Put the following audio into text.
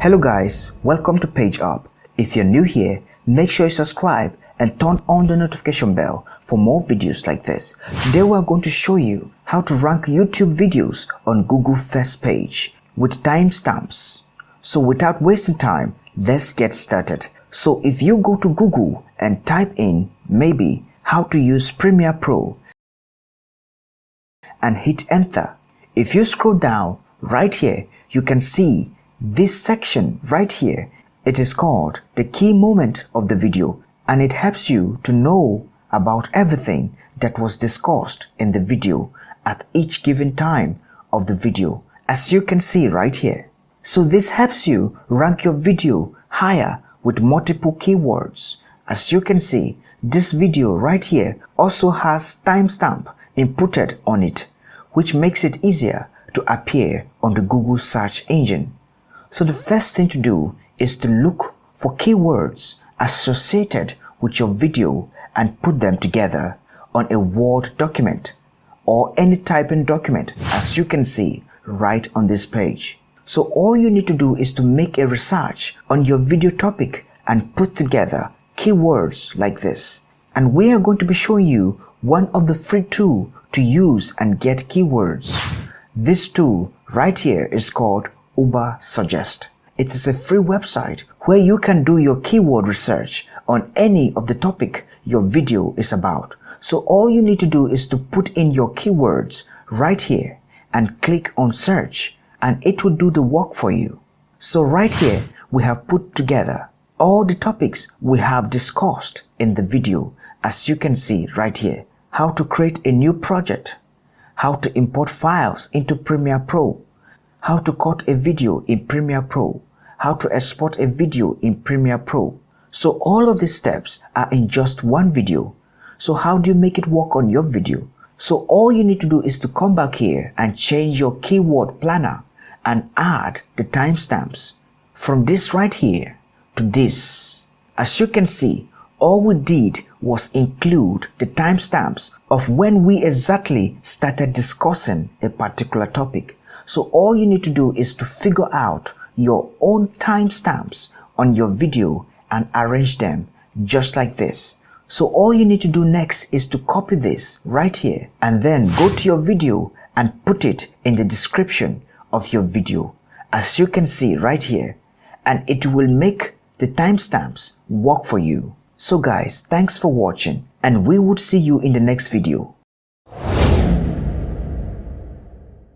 Hello guys, welcome to PGEUP. If you're new here, make sure you subscribe and turn on the notification bell for more videos like this. Today we are going to show you how to rank YouTube videos on Google first page with timestamps. So without wasting time, let's get started. So if you go to Google and type in maybe how to use Premiere Pro and hit enter, if you scroll down right here, you can see this section right here. It is called the key moment of the video, and it helps you to know about everything that was discussed in the video at each given time of the video, as you can see right here. So this helps you rank your video higher with multiple keywords. As you can see, this video right here also has timestamp inputted on it, which makes it easier to appear on the Google search engine. So the first thing to do is to look for keywords associated with your video and put them together on a Word document or any typing document, as you can see right on this page. So all you need to do is to make a research on your video topic and put together keywords like this. And we are going to be showing you one of the free tools to use and get keywords. This tool right here is called Uber Suggest. It is a free website where you can do your keyword research on any of the topic your video is about. So all you need to do is to put in your keywords right here and click on search, and it will do the work for you. So right here we have put together all the topics we have discussed in the video, as you can see right here. How to create a new project, how to import files into Premiere Pro, how to cut a video in Premiere Pro, how to export a video in Premiere Pro. So all of these steps are in just one video. So how do you make it work on your video? So all you need to do is to come back here and change your keyword planner and add the timestamps from this right here to this. As you can see, all we did was include the timestamps of when we exactly started discussing a particular topic. So all you need to do is to figure out your own timestamps on your video and arrange them just like this. So all you need to do next is to copy this right here and then go to your video and put it in the description of your video, as you can see right here, and it will make the timestamps work for you. So guys, thanks for watching, and we would see you in the next video.